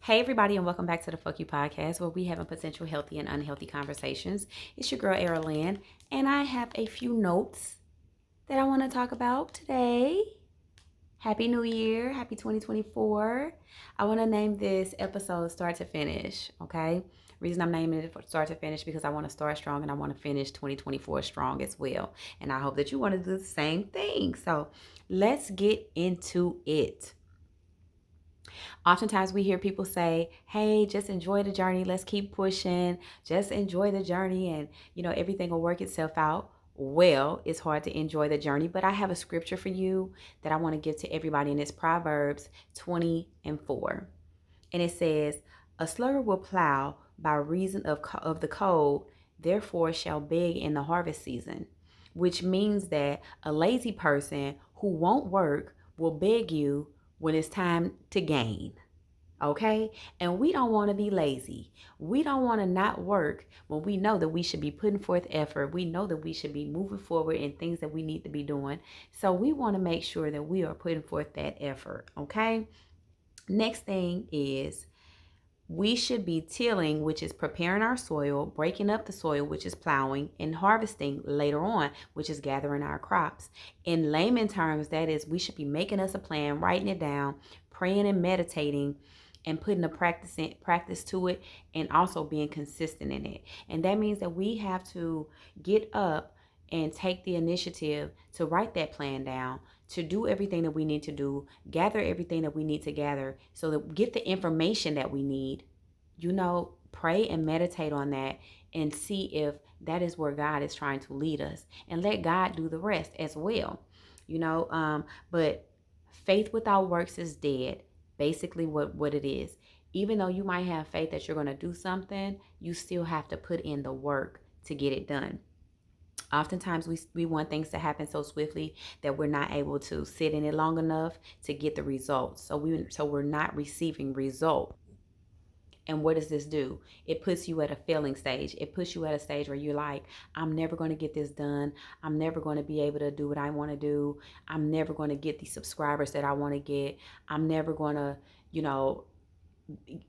Hey, everybody, and welcome back to the Fuck You Podcast, where we have a potential healthy and unhealthy conversations. It's your girl, Erlyn, and I have a few notes that I want to talk about today. Happy New Year. Happy 2024. I want to name this episode Start to Finish, okay? Reason I'm naming it Start to Finish because I want to start strong and I want to finish 2024 strong as well. And I hope that you want to do the same thing. So let's get into it. Oftentimes we hear people say, hey, just enjoy the journey. Let's keep pushing. Just enjoy the journey and, everything will work itself out. Well, it's hard to enjoy the journey, but I have a scripture for you that I want to give to everybody, and it's Proverbs 20 and 4. And it says, a sluggard will plow by reason of the cold, therefore shall beg in the harvest season, which means that a lazy person who won't work will beg you when it's time to gain. Okay? And we don't want to be lazy. We don't want to not work when we know that we should be putting forth effort. We know that we should be moving forward in things that we need to be doing. So we want to make sure that we are putting forth that effort. Okay? Next thing is we should be tilling, which is preparing our soil, breaking up the soil, which is plowing, and harvesting later on, which is gathering our crops. In layman terms, that is, we should be making us a plan, writing it down, praying and meditating, and putting a practice to it, and also being consistent in it. And that means that we have to get up and take the initiative to write that plan down, to do everything that we need to do, gather everything that we need to gather, so that get the information that we need, pray and meditate on that and see if that is where God is trying to lead us, and let God do the rest as well. But faith without works is dead. Basically what it is. Even though you might have faith that you're going to do something, you still have to put in the work to get it done. Oftentimes we want things to happen so swiftly that we're not able to sit in it long enough to get the results. So we're not receiving results. And what does this do? It puts you at a failing stage. It puts you at a stage where you're like, I'm never going to get this done. I'm never going to be able to do what I want to do. I'm never going to get the subscribers that I want to get. I'm never going to, you know,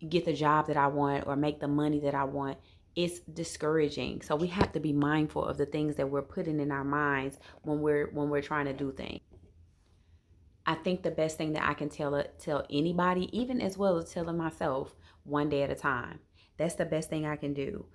get the job that I want or make the money that I want. It's discouraging. So we have to be mindful of the things that we're putting in our minds when we're trying to do things. I think the best thing that I can tell anybody, even as well as telling myself, one day at a time. That's the best thing I can do.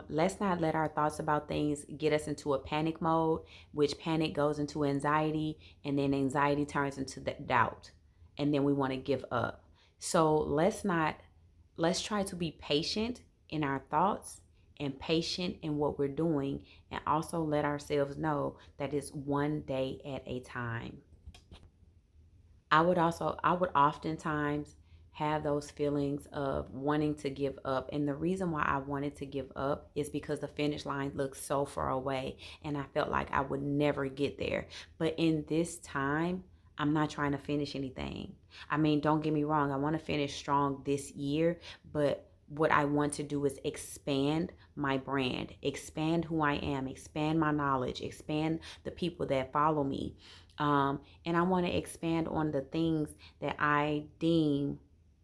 Let's not let our thoughts about things get us into a panic mode, which panic goes into anxiety, and then anxiety turns into the doubt, and then we want to give up. So let's try to be patient in our thoughts and patient in what we're doing, and also let ourselves know that it's one day at a time. I would oftentimes have those feelings of wanting to give up. And the reason why I wanted to give up is because the finish line looked so far away and I felt like I would never get there. But in this time, I'm not trying to finish anything. I mean, don't get me wrong, I want to finish strong this year, but what I want to do is expand my brand, expand who I am, expand my knowledge, expand the people that follow me. And I want to expand on the things that I deem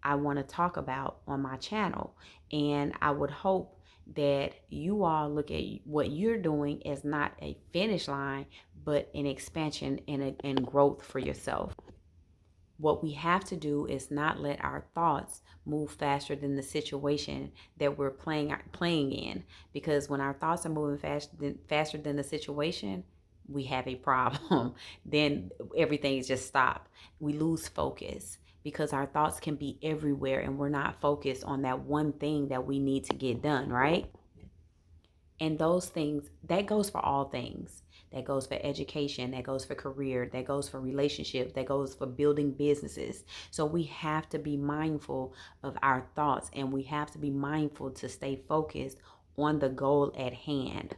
I want to talk about on my channel. And I would hope that you all look at what you're doing as not a finish line, but an expansion and growth for yourself. What we have to do is not let our thoughts move faster than the situation that we're playing in, because when our thoughts are moving faster than the situation, we have a problem. Then everything is just stop. We lose focus because our thoughts can be everywhere and we're not focused on that one thing that we need to get done, right? And those things, that goes for all things. That goes for education, that goes for career, that goes for relationships, that goes for building businesses. So we have to be mindful of our thoughts, and we have to be mindful to stay focused on the goal at hand.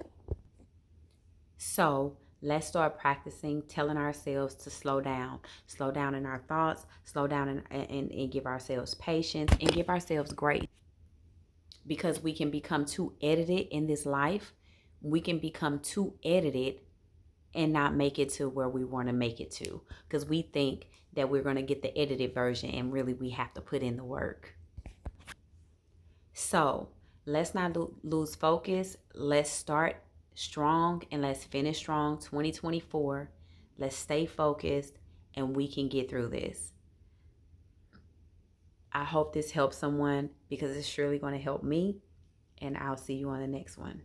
So let's start practicing telling ourselves to slow down in our thoughts, slow down and give ourselves patience and give ourselves grace, because we can become too edited in this life. We can become too edited and not make it to where we want to make it to, because we think that we're going to get the edited version and really we have to put in the work. So let's not lose focus. Let's start strong and let's finish strong 2024. Let's stay focused and we can get through this. I hope this helps someone because it's surely going to help me. And I'll see you on the next one.